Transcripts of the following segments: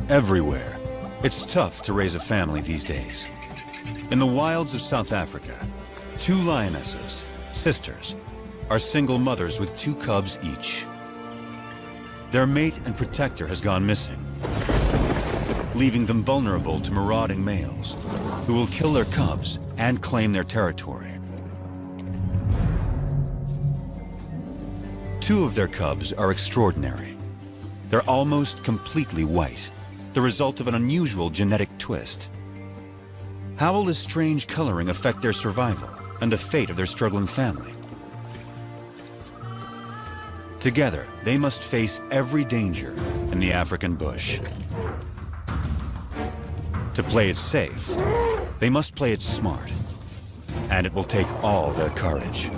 everywhere. It's tough to raise a family these days. In the wilds of South Africa, 2 lionesses, sisters, are single mothers with 2 cubs each. Their mate and protector has gone missing, leaving them vulnerable to marauding males who will kill their cubs and claim their territory. 2 of their cubs are extraordinary. They're almost completely white, the result of an unusual genetic twist. How will this strange coloring affect their survival and the fate of their struggling family? Together, they must face every danger in the African bush. To play it safe, they must play it smart, and it will take all their courage.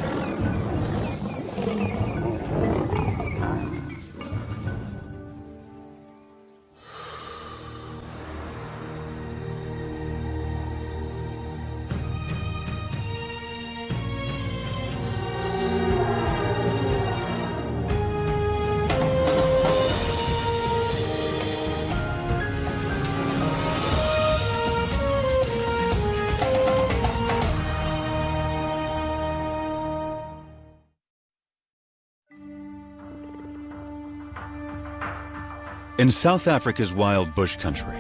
In South Africa's wild bush country,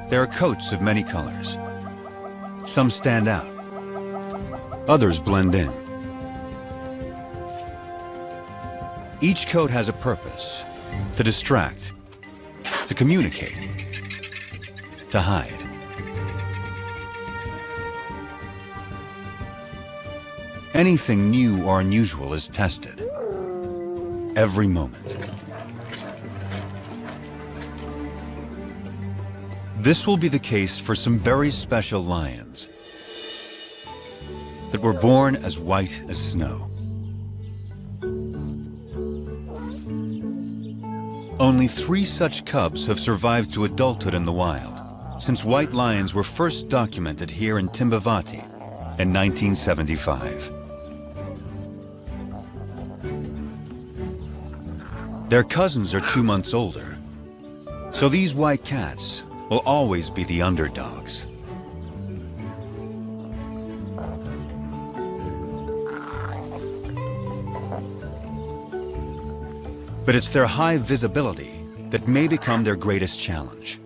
there are coats of many colors. Some stand out, others blend in. Each coat has a purpose: to distract, to communicate, to hide. Anything new or unusual is tested every moment. This will be the case for some very special lions that were born as white as snow. Only 3 such cubs have survived to adulthood in the wild since white lions were first documented here in Timbavati in 1975. Their cousins are 2 months older, so these white cats will always be the underdogs. But it's their high visibility that may become their greatest challenge.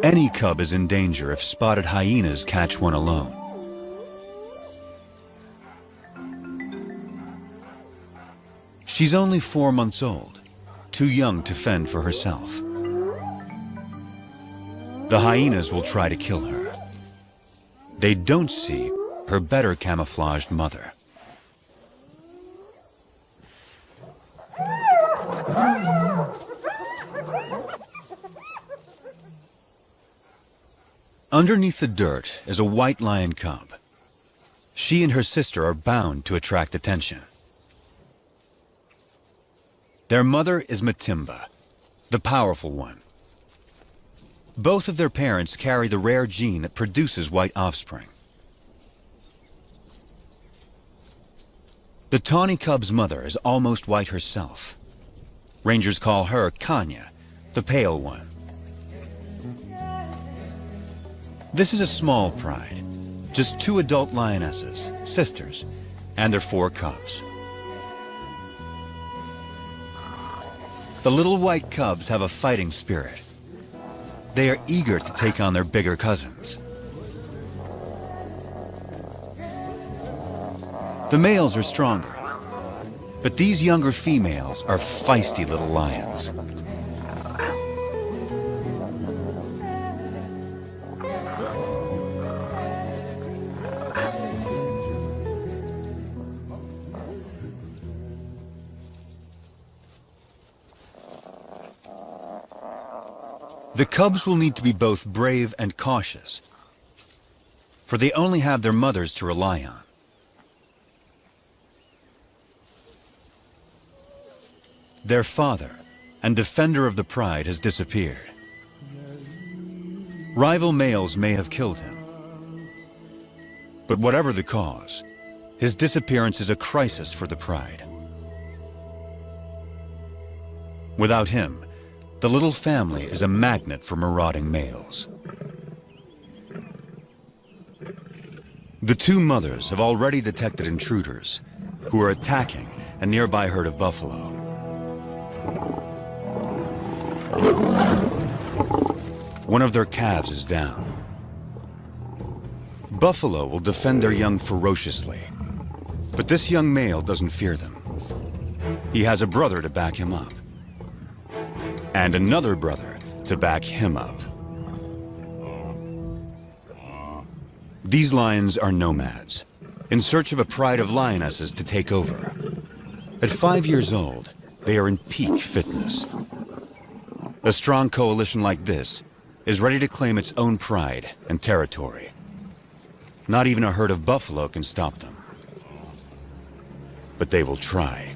Any cub is in danger if spotted hyenas catch one alone. She's only 4 months old, too young to fend for herself. The hyenas will try to kill her. They don't see her better camouflaged mother. Underneath the dirt is a white lion cub. She and her sister are bound to attract attention. Their mother is Matimba, the powerful one. Both of their parents carry the rare gene that produces white offspring. The tawny cub's mother is almost white herself. Rangers call her Kanya, the pale one. This is a small pride, just 2 adult lionesses, sisters, and their 4 cubs. The little white cubs have a fighting spirit. They are eager to take on their bigger cousins. The males are stronger, but these younger females are feisty little lions. The cubs will need to be both brave and cautious, for they only have their mothers to rely on. Their father and defender of the pride has disappeared. Rival males may have killed him. But whatever the cause, his disappearance is a crisis for the pride. Without him, the little family is a magnet for marauding males. The two mothers have already detected intruders who are attacking a nearby herd of buffalo. One of their calves is down. Buffalo will defend their young ferociously, but this young male doesn't fear them. He has a brother to back him up, and another brother to back him up. These lions are nomads, in search of a pride of lionesses to take over. At 5 years old, they are in peak fitness. A strong coalition like this is ready to claim its own pride and territory. Not even a herd of buffalo can stop them. But they will try.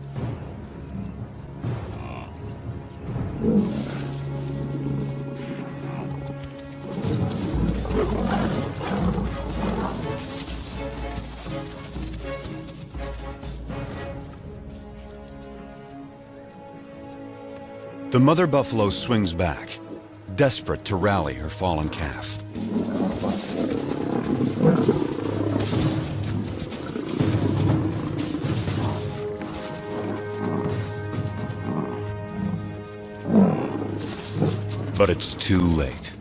The mother buffalo swings back, desperate to rally her fallen calf. But it's too late.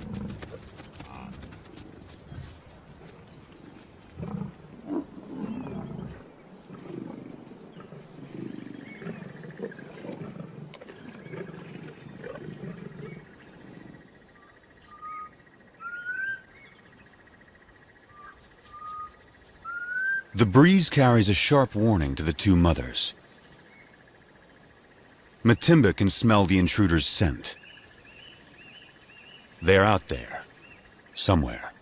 The breeze carries a sharp warning to the two mothers. Matimba can smell the intruder's scent. They're out there, somewhere.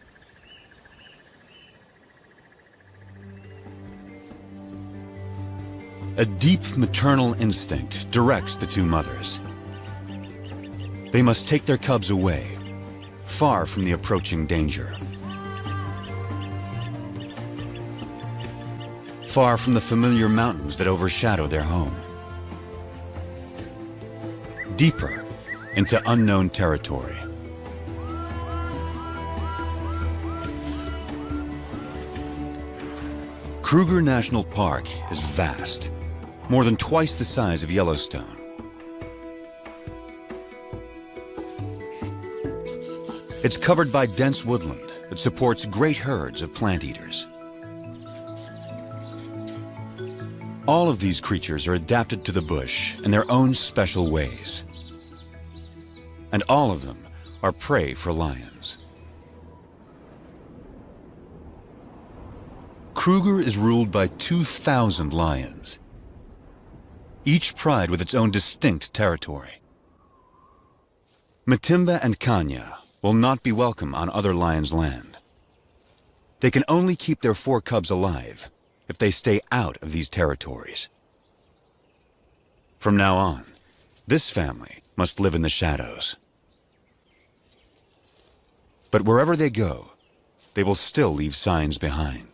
A deep maternal instinct directs the two mothers. They must take their cubs away, far from the approaching danger. Far from the familiar mountains that overshadow their home. Deeper into unknown territory. Kruger National Park is vast, more than twice the size of Yellowstone. It's covered by dense woodland that supports great herds of plant eaters. All of these creatures are adapted to the bush in their own special ways. And all of them are prey for lions. Kruger is ruled by 2,000 lions, each pride with its own distinct territory. Matimba and Kanya will not be welcome on other lions' land. They can only keep their 4 cubs alive if they stay out of these territories. From now on, this family must live in the shadows. But wherever they go, they will still leave signs behind.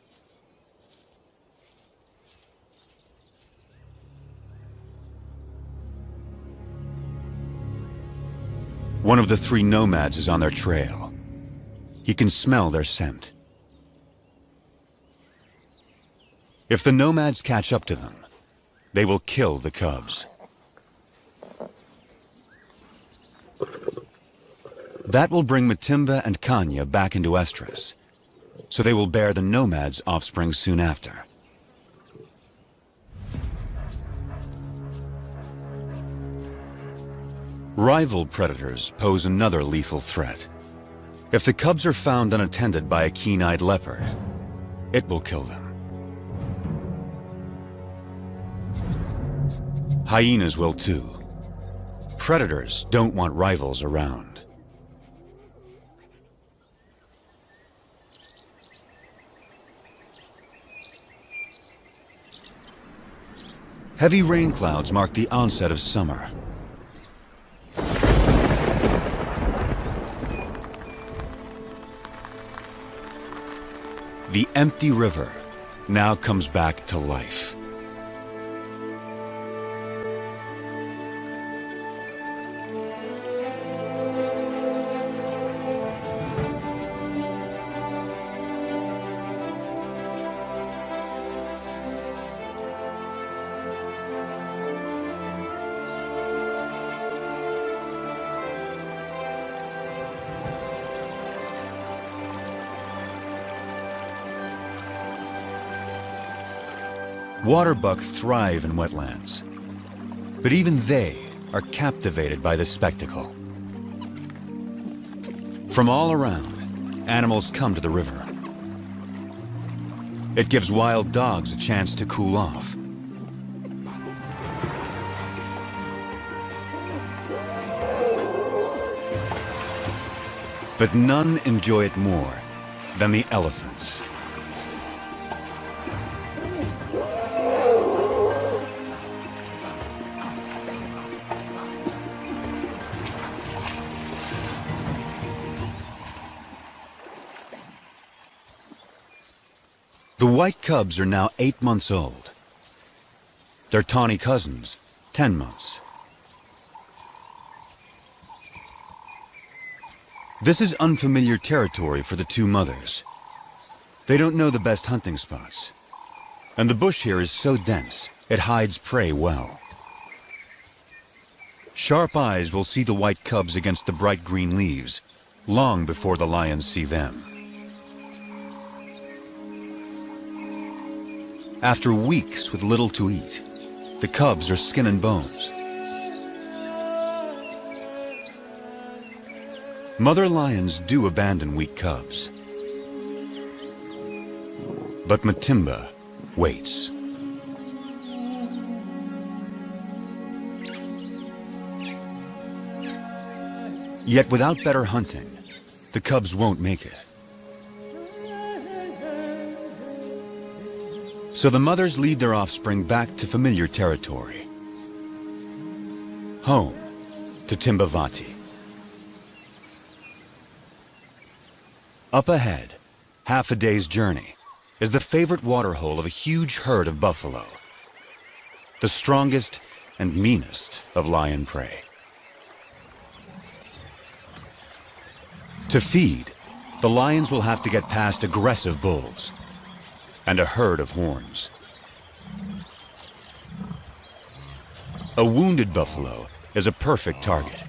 One of the 3 nomads is on their trail. He can smell their scent. If the nomads catch up to them, they will kill the cubs. That will bring Matimba and Kanya back into estrus, so they will bear the nomads' offspring soon after. Rival predators pose another lethal threat. If the cubs are found unattended by a keen-eyed leopard, it will kill them. Hyenas will too. Predators don't want rivals around. Heavy rain clouds mark the onset of summer. The empty river now comes back to life. Water buck thrive in wetlands, but even they are captivated by this spectacle. From all around, animals come to the river. It gives wild dogs a chance to cool off. But none enjoy it more than the elephants. The white cubs are now 8 months old. Their tawny cousins, 10 months. This is unfamiliar territory for the two mothers. They don't know the best hunting spots. And the bush here is so dense, it hides prey well. Sharp eyes will see the white cubs against the bright green leaves, long before the lions see them. After weeks with little to eat, the cubs are skin and bones. Mother lions do abandon weak cubs. But Matimba waits. Yet without better hunting, the cubs won't make it. So the mothers lead their offspring back to familiar territory. Home to Timbavati. Up ahead, half a day's journey, is the favorite waterhole of a huge herd of buffalo. The strongest and meanest of lion prey. To feed, the lions will have to get past aggressive bulls and a herd of horns. A wounded buffalo is a perfect target.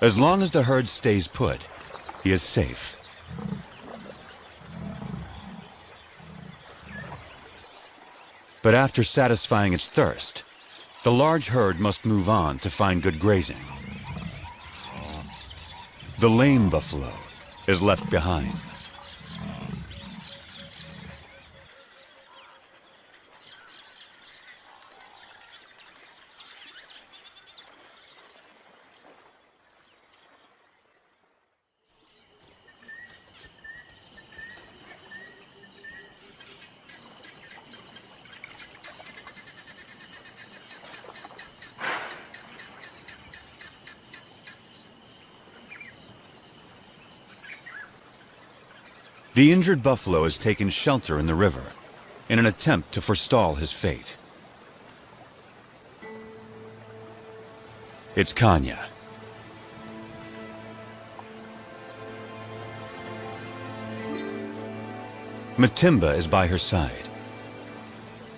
As long as the herd stays put, he is safe. But after satisfying its thirst, the large herd must move on to find good grazing. The lame buffalo is left behind. The injured buffalo has taken shelter in the river in an attempt to forestall his fate. It's Kanya. Matimba is by her side,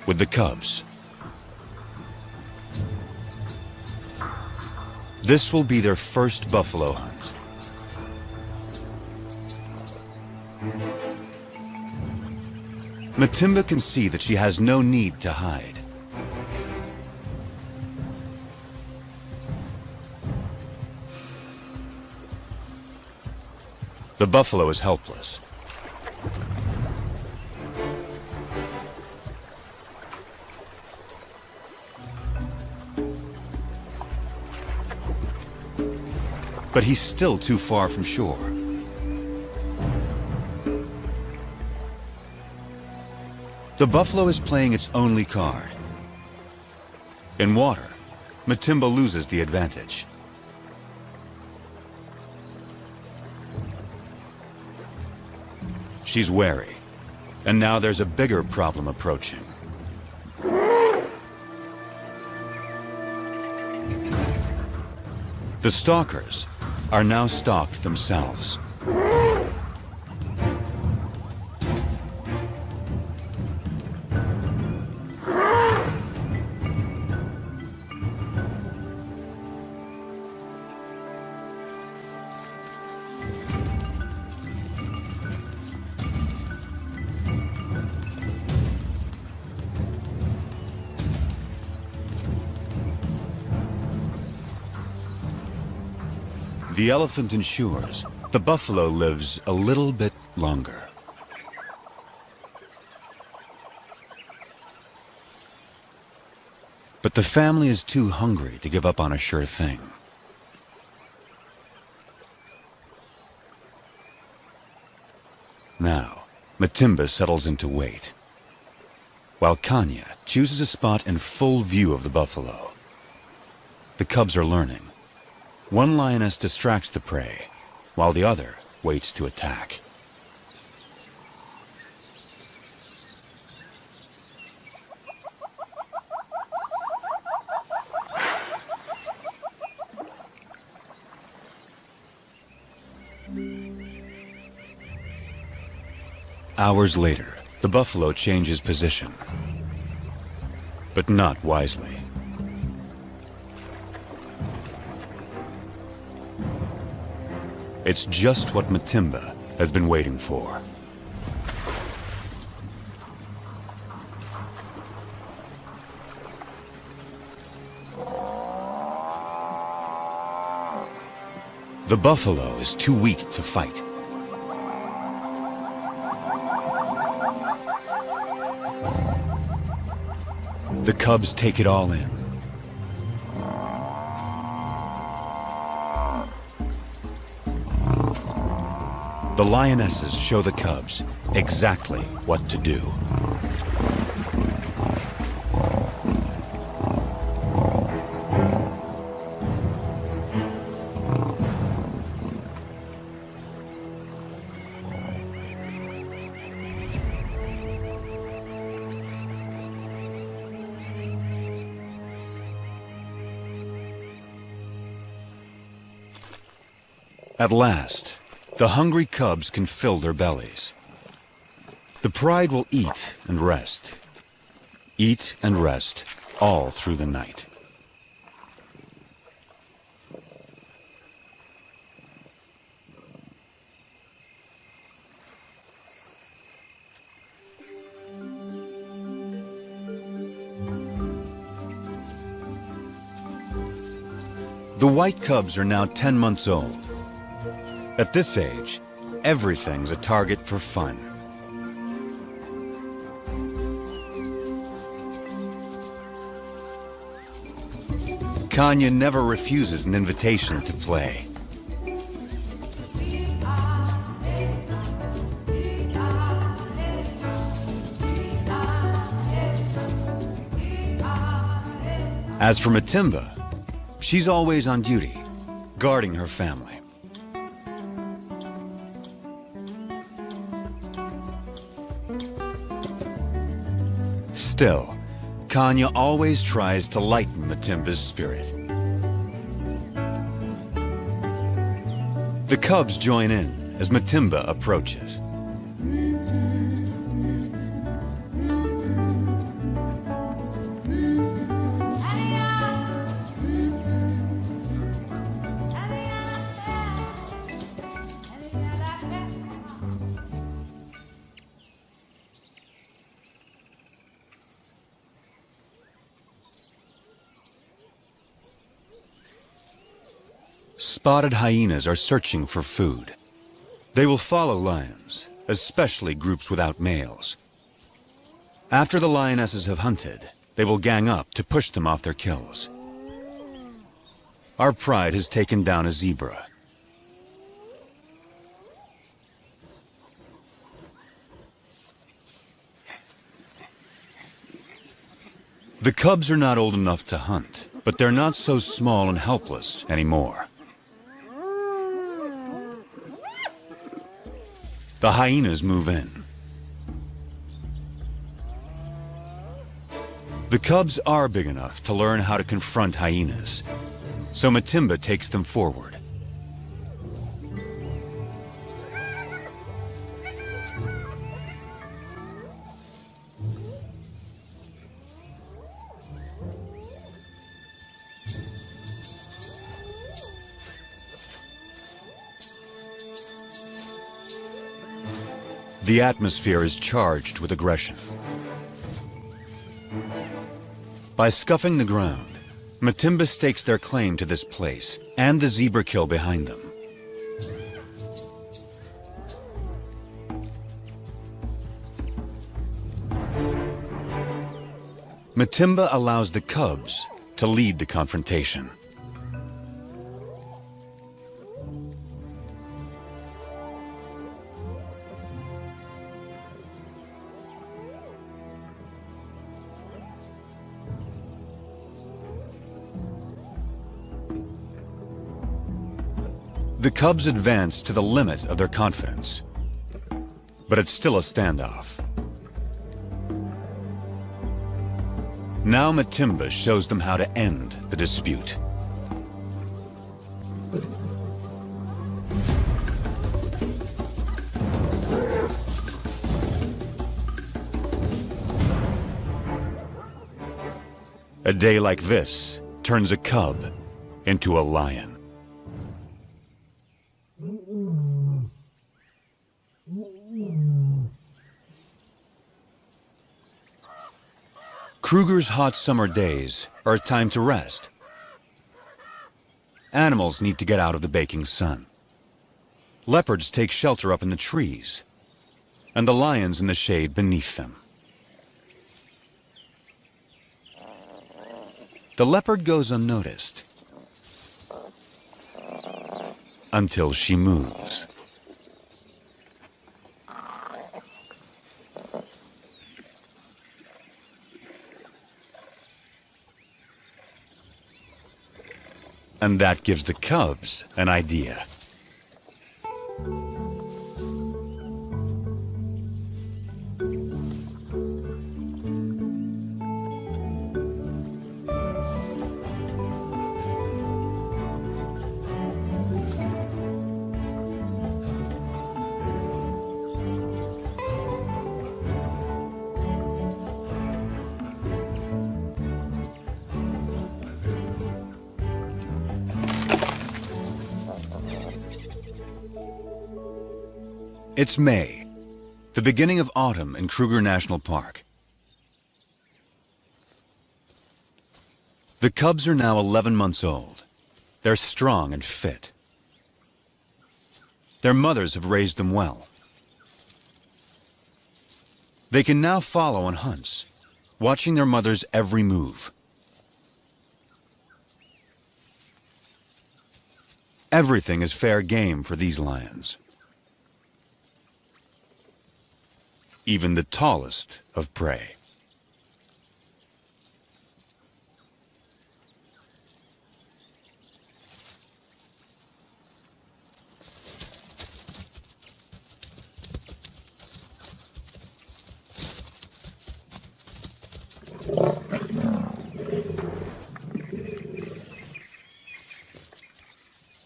with the cubs. This will be their first buffalo hunt. Matimba can see that she has no need to hide. The buffalo is helpless. But he's still too far from shore. The buffalo is playing its only card. In water, Matimba loses the advantage. she's wary. And now there's a bigger problem approaching. The stalkers are now stalked themselves. The elephant ensures the buffalo lives a little bit longer. But the family is too hungry to give up on a sure thing. Now, Matimba settles into wait, while Kanya chooses a spot in full view of the buffalo. The cubs are learning. One lioness distracts the prey, while the other waits to attack. Hours later, the buffalo changes position, but not wisely. It's just what Matimba has been waiting for. The buffalo is too weak to fight. The cubs take it all in. The lionesses show the cubs exactly what to do. At last, the hungry cubs can fill their bellies. The pride will eat and rest all through the night. The white cubs are now 10 months old. At this age, everything's a target for fun. Kanya never refuses an invitation to play. As for Matimba, she's always on duty, guarding her family. Still, Kanya always tries to lighten Matimba's spirit. The cubs join in as Matimba approaches. Spotted hyenas are searching for food. They will follow lions, especially groups without males. After the lionesses have hunted, they will gang up to push them off their kills. Our pride has taken down a zebra. The cubs are not old enough to hunt, but they're not so small and helpless anymore. The hyenas move in. The cubs are big enough to learn how to confront hyenas, so Matimba takes them forward. The atmosphere is charged with aggression. By scuffing the ground, Matimba stakes their claim to this place and the zebra kill behind them. Matimba allows the cubs to lead the confrontation. The cubs advance to the limit of their confidence, but it's still a standoff. Now Matimba shows them how to end the dispute. A day like this turns a cub into a lion. Kruger's hot summer days are a time to rest. Animals need to get out of the baking sun. Leopards take shelter up in the trees, and the lions in the shade beneath them. The leopard goes unnoticed until she moves. And that gives the cubs an idea. It's May, the beginning of autumn in Kruger National Park. The cubs are now 11 months old. They're strong and fit. Their mothers have raised them well. They can now follow on hunts, watching their mother's every move. Everything is fair game for these lions. Even the tallest of prey.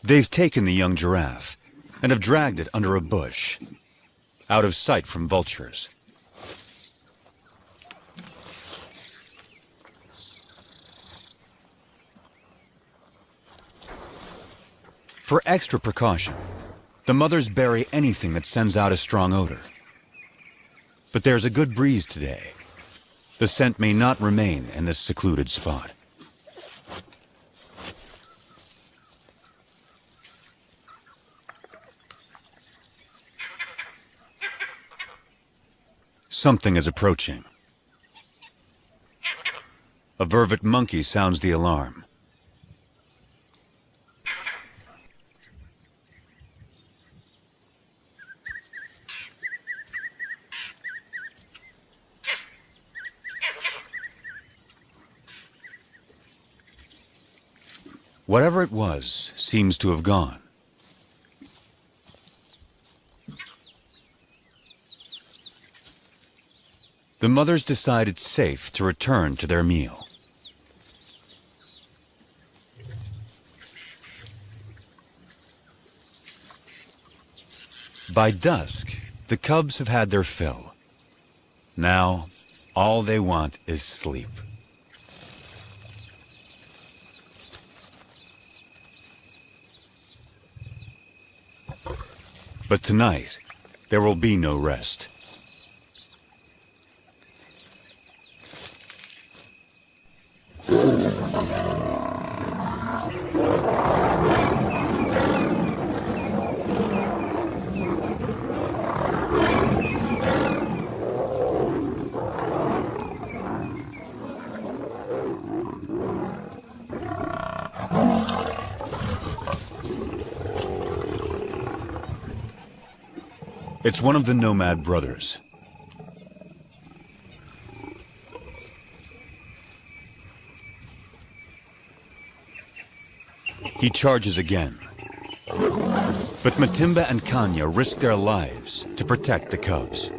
They've taken the young giraffe and have dragged it under a bush, out of sight from vultures. For extra precaution, the mothers bury anything that sends out a strong odor. But there's a good breeze today. The scent may not remain in this secluded spot. Something is approaching. A vervet monkey sounds the alarm. Whatever it was seems to have gone. The mothers decide it's safe to return to their meal. By dusk, the cubs have had their fill. Now, all they want is sleep. But tonight, there will be no rest. It's one of the nomad brothers. He charges again. But Matimba and Kanya risk their lives to protect the cubs.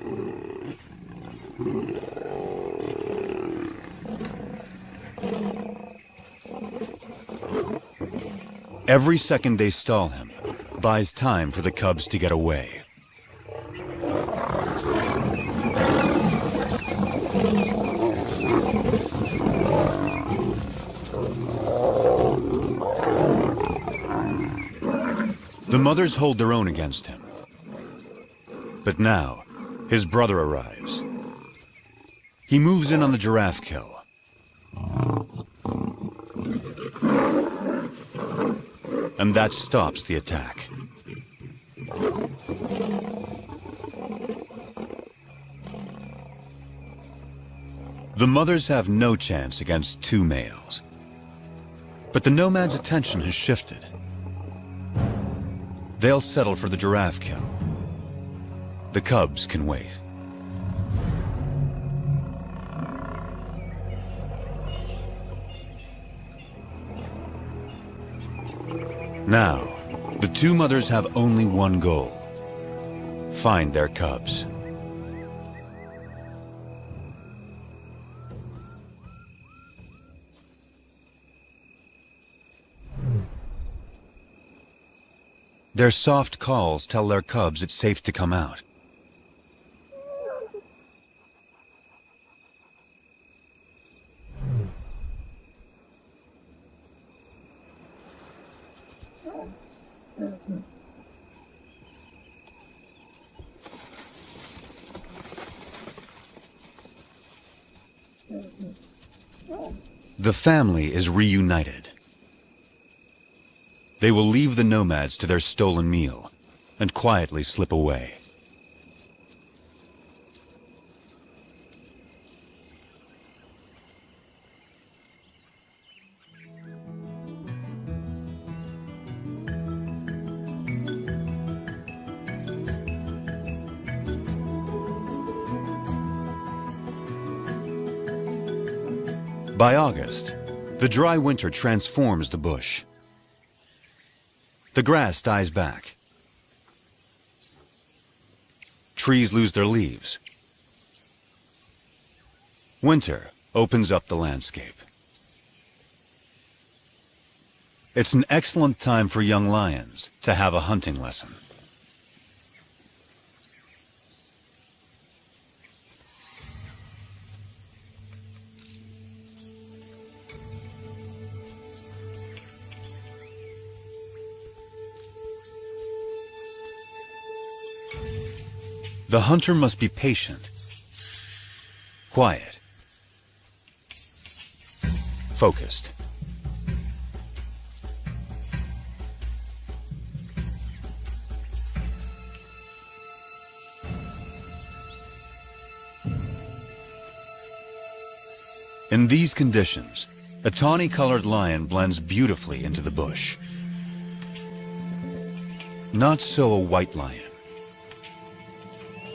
Every second they stall him buys time for the cubs to get away. The mothers hold their own against him. But now, his brother arrives. He moves in on the giraffe kill. And that stops the attack. The mothers have no chance against two males. But the nomad's attention has shifted. They'll settle for the giraffe kill. The cubs can wait. Now, the two mothers have only one goal: find their cubs. Their soft calls tell their cubs it's safe to come out. The family is reunited. They will leave the nomads to their stolen meal and quietly slip away. By August, the dry winter transforms the bush. The grass dies back. Trees lose their leaves. Winter opens up the landscape. It's an excellent time for young lions to have a hunting lesson. The hunter must be patient, quiet, focused. In these conditions, a tawny-colored lion blends beautifully into the bush. Not so a white lion.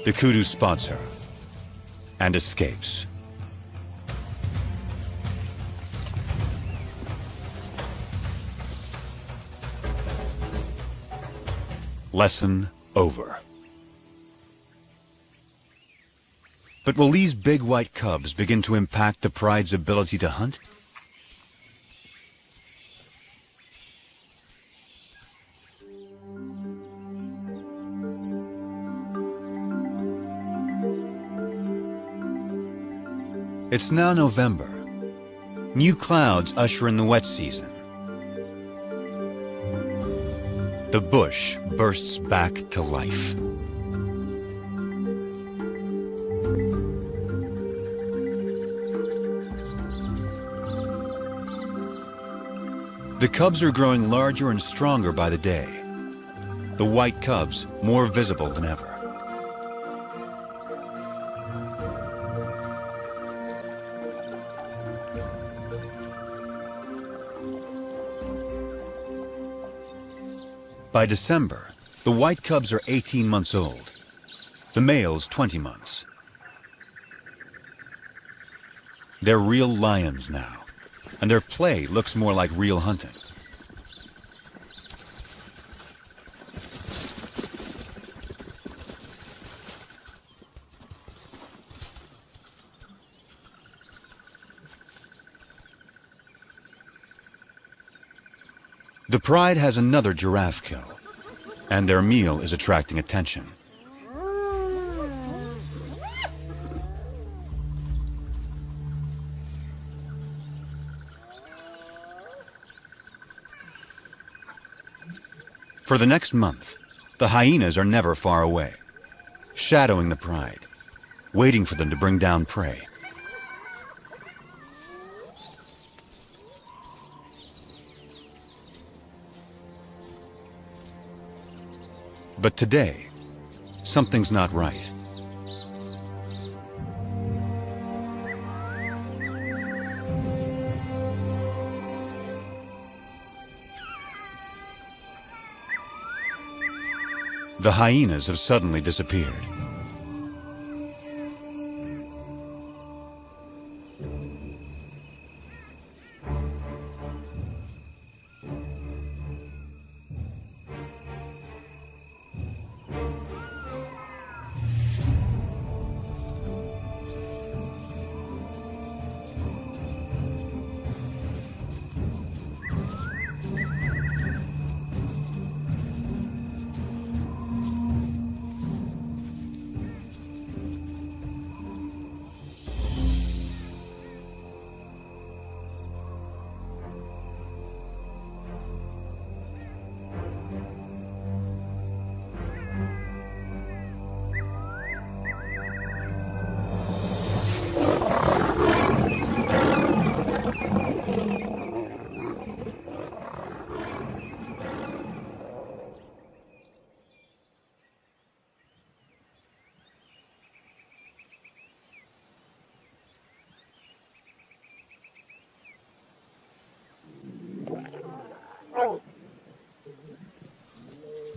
The kudu spots her and escapes. Lesson over. But will these big white cubs begin to impact the pride's ability to hunt? It's now November. New clouds usher in the wet season. The bush bursts back to life. The cubs are growing larger and stronger by the day. The white cubs more visible than ever. By December, the white cubs are 18 months old, the males 20 months. They're real lions now, and their play looks more like real hunting. The pride has another giraffe kill, and their meal is attracting attention. For the next month, the hyenas are never far away, shadowing the pride, waiting for them to bring down prey. But today, something's not right. The hyenas have suddenly disappeared.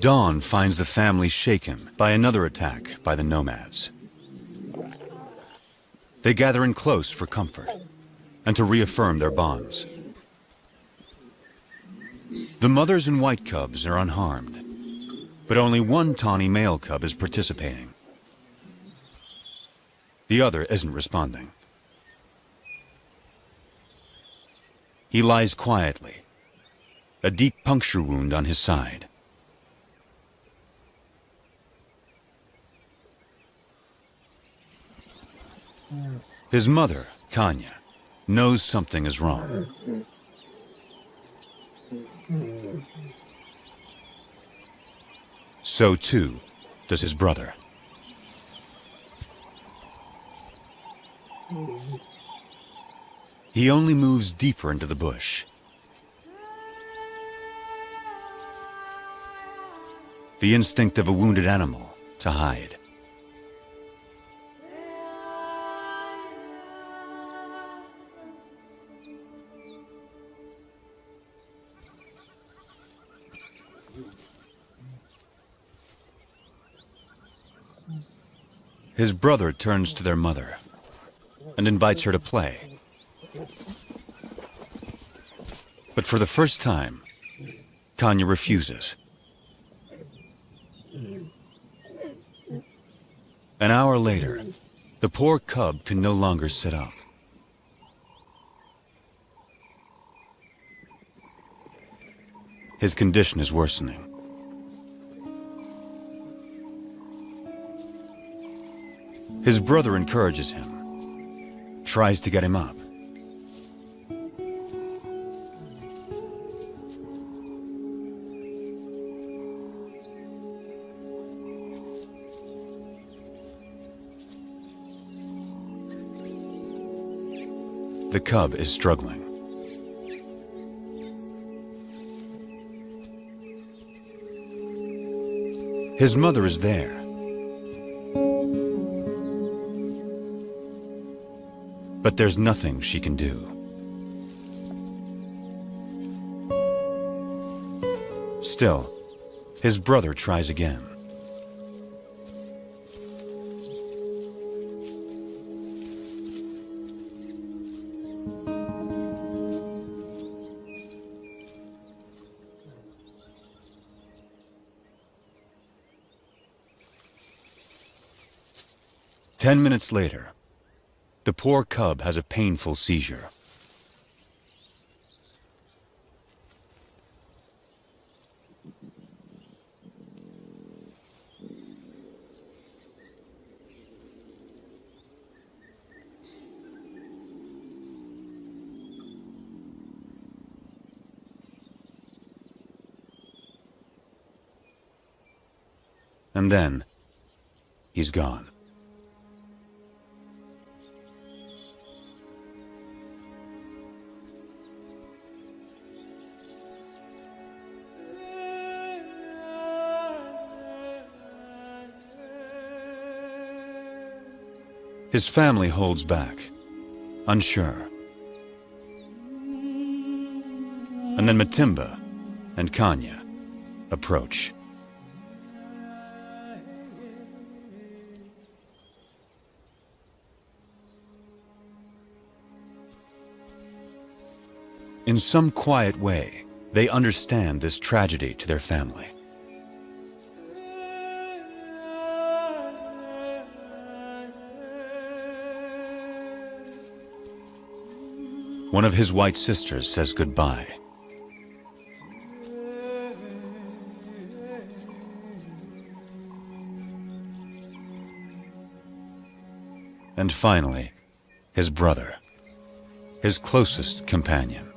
Dawn finds the family shaken by another attack by the nomads. They gather in close for comfort and to reaffirm their bonds. The mothers and white cubs are unharmed, but only one tawny male cub is participating. The other isn't responding. He lies quietly, a deep puncture wound on his side. His mother, Kanya, knows something is wrong. So too does his brother. He only moves deeper into the bush. The instinct of a wounded animal to hide. His brother turns to their mother and invites her to play. But for the first time, Kanya refuses. An hour later, The poor cub can no longer sit up. His condition is worsening. His brother encourages him, tries to get him up. The cub is struggling. His mother is there. But there's nothing she can do. Still, his brother tries again. Ten minutes later, the poor cub has a painful seizure. And then, he's gone. His family holds back, unsure. And then Matimba and Kanya approach. In some quiet way, they understand this tragedy to their family. One of his white sisters says goodbye. And finally, his brother, his closest companion.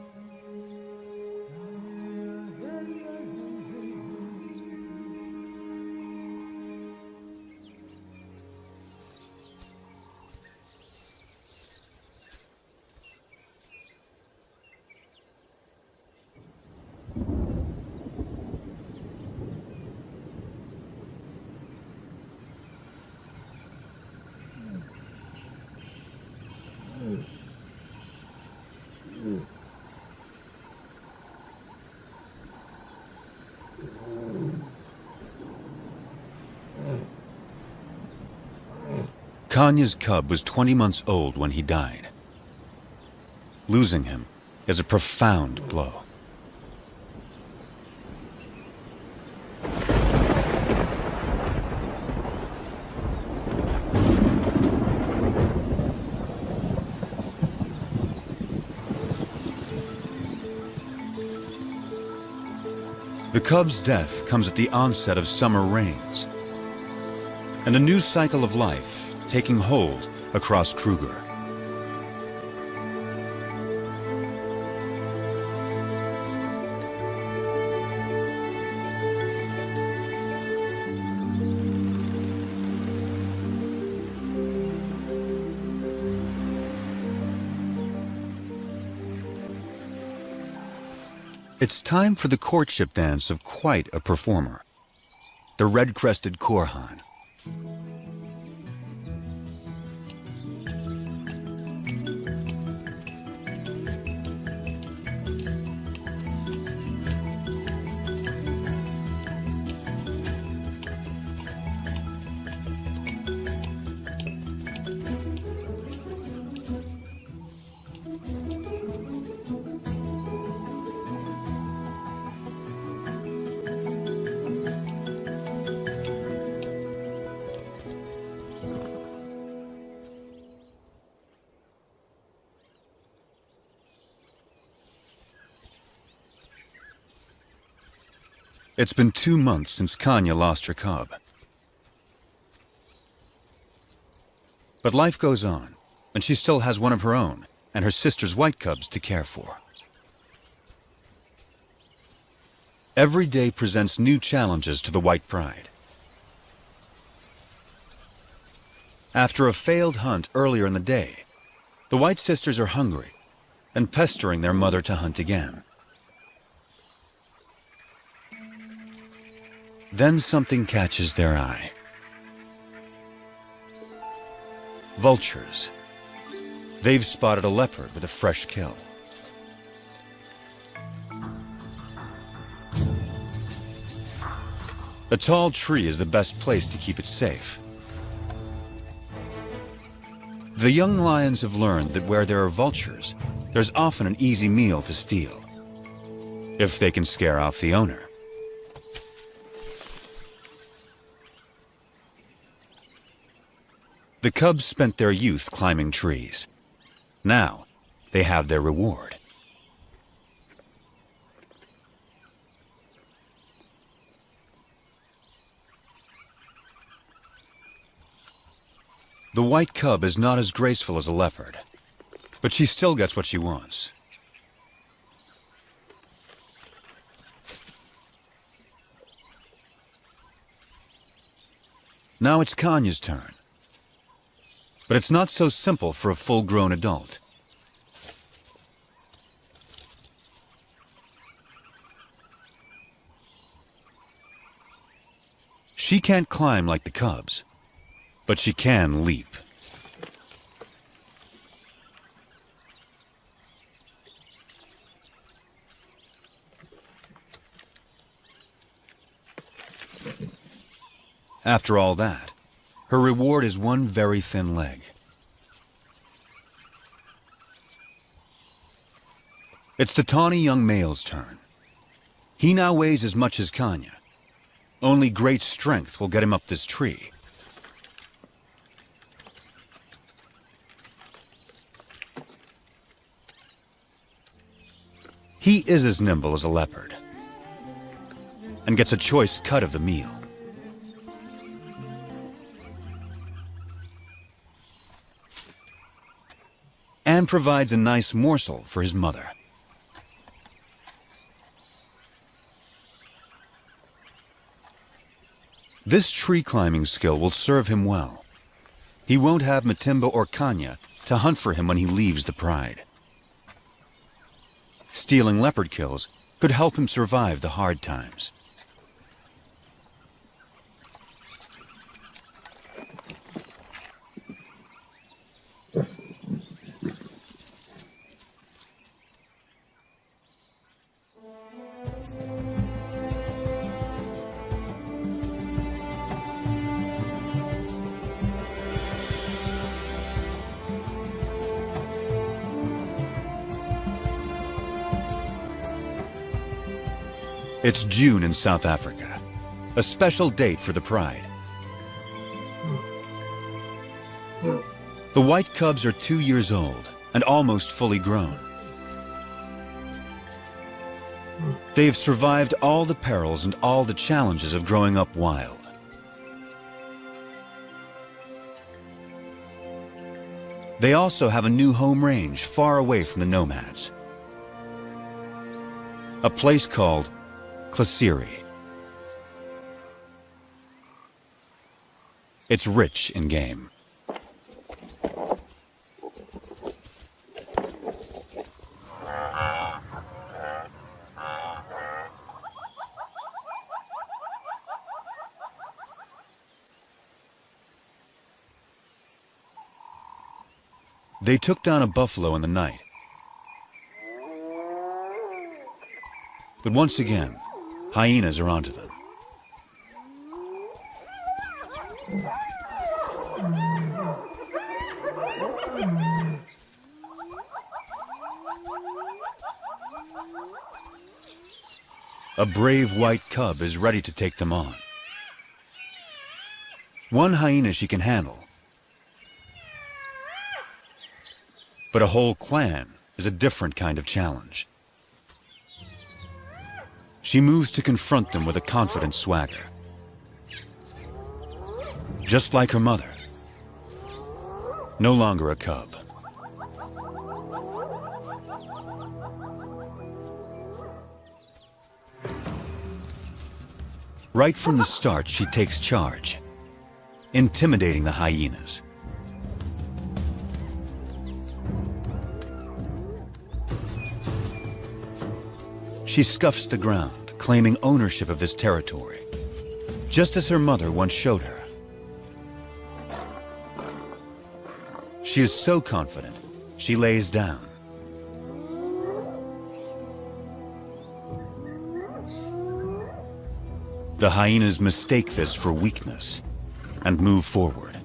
Kanya's cub was 20 months old when he died. Losing him is a profound blow. The cub's death comes at the onset of summer rains, and a new cycle of life taking hold across Kruger. It's time for the courtship dance of quite a performer, the red-crested Korhan. It's been 2 months since Kanya lost her cub. But life goes on, and she still has one of her own and her sister's white cubs to care for. Every day presents new challenges to the white pride. After a failed hunt earlier in the day, the white sisters are hungry and pestering their mother to hunt again. Then something catches their eye. Vultures. They've spotted a leopard with a fresh kill. A tall tree is the best place to keep it safe. The young lions have learned that where there are vultures, there's often an easy meal to steal, if they can scare off the owner. The cubs spent their youth climbing trees. Now, they have their reward. The white cub is not as graceful as a leopard, but she still gets what she wants. Now it's Kanya's turn. But it's not so simple for a full-grown adult. She can't climb like the cubs, but she can leap. After all that, her reward is one very thin leg. It's the tawny young male's turn. He now weighs as much as Kanya. Only great strength will get him up this tree. He is as nimble as a leopard and gets a choice cut of the meal. And provides a nice morsel for his mother. This tree climbing skill will serve him well. He won't have Matimba or Kanya to hunt for him when he leaves the pride. Stealing leopard kills could help him survive the hard times. It's June in South Africa, a special date for the pride. The white cubs are 2 years old and almost fully grown. They have survived all the perils and all the challenges of growing up wild. They also have a new home range far away from the nomads. A place called Klasiri. It's rich in game. They took down a buffalo in the night. But once again, hyenas are onto them. A brave white cub is ready to take them on. One hyena she can handle, but a whole clan is a different kind of challenge. She moves to confront them with a confident swagger. Just like her mother. No longer a cub. Right from the start, she takes charge, intimidating the hyenas. She scuffs the ground, claiming ownership of this territory, just as her mother once showed her. She is so confident, she lays down. The hyenas mistake this for weakness and move forward.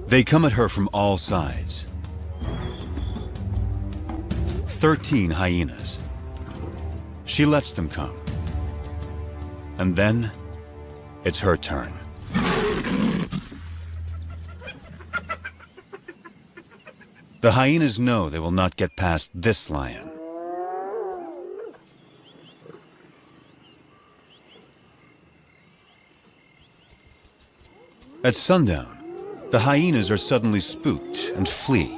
They come at her from all sides. 13 hyenas. She lets them come. And then, it's her turn. The hyenas know they will not get past this lion. At sundown, the hyenas are suddenly spooked and flee.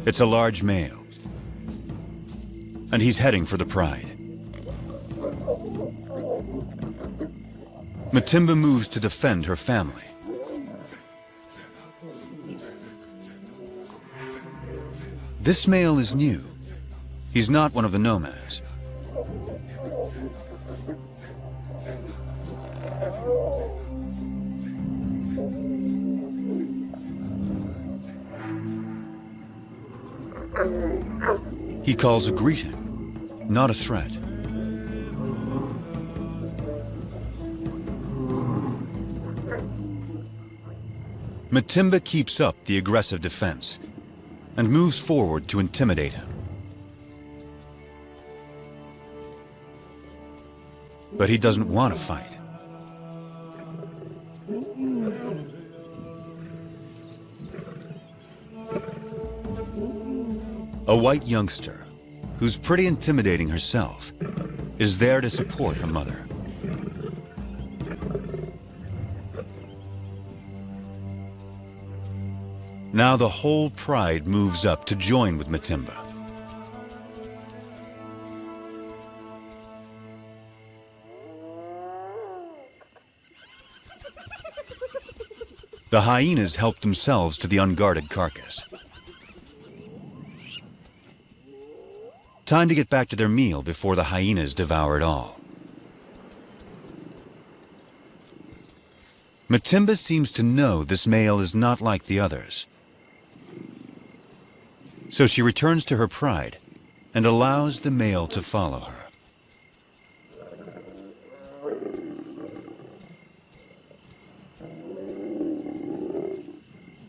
It's a large male, and he's heading for the pride. Matimba moves to defend her family. This male is new. He's not one of the nomads. He calls a greeting, not a threat. Matimba keeps up the aggressive defense and moves forward to intimidate him. But he doesn't want to fight. A white youngster, who's pretty intimidating herself, is there to support her mother. Now the whole pride moves up to join with Matimba. The hyenas help themselves to the unguarded carcass. Time to get back to their meal before the hyenas devour it all. Matimba seems to know this male is not like the others. So she returns to her pride and allows the male to follow her.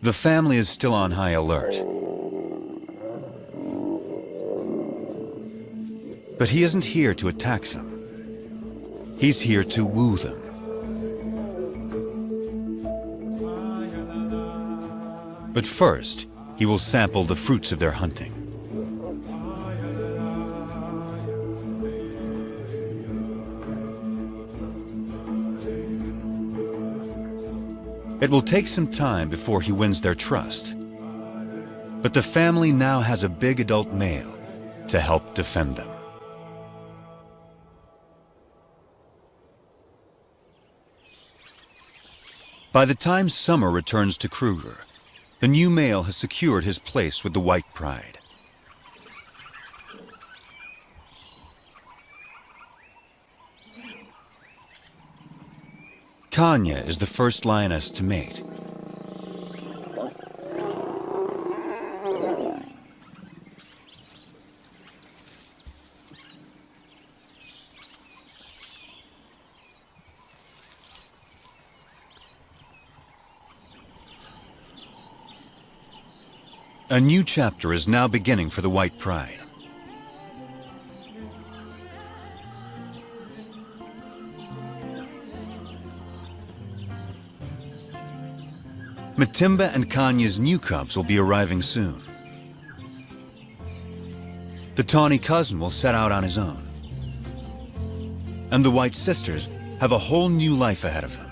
The family is still on high alert. But he isn't here to attack them. He's here to woo them. But first, he will sample the fruits of their hunting. It will take some time before he wins their trust. But the family now has a big adult male to help defend them. By the time summer returns to Kruger, the new male has secured his place with the white pride. Kanya is the first lioness to mate. A new chapter is now beginning for the white pride. Matimba and Kanya's new cubs will be arriving soon. The tawny cousin will set out on his own. And the white sisters have a whole new life ahead of them.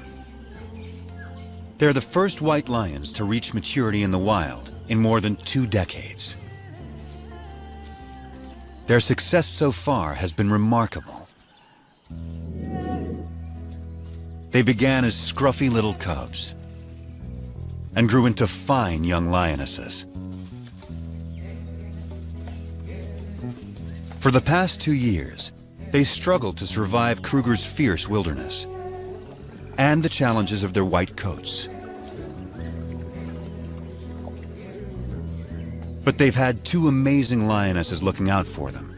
They're the first white lions to reach maturity in the wild in more than 2 decades. Their success so far has been remarkable. They began as scruffy little cubs and grew into fine young lionesses. For the past 2 years, they struggled to survive Kruger's fierce wilderness and the challenges of their white coats. But they've had 2 amazing lionesses looking out for them,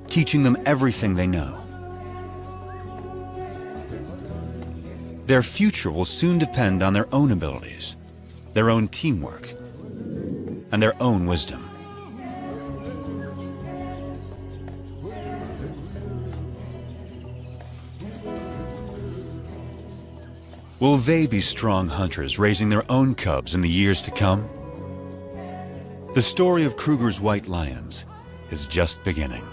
teaching them everything they know. Their future will soon depend on their own abilities, their own teamwork, and their own wisdom. Will they be strong hunters raising their own cubs in the years to come? The story of Kruger's white lions is just beginning.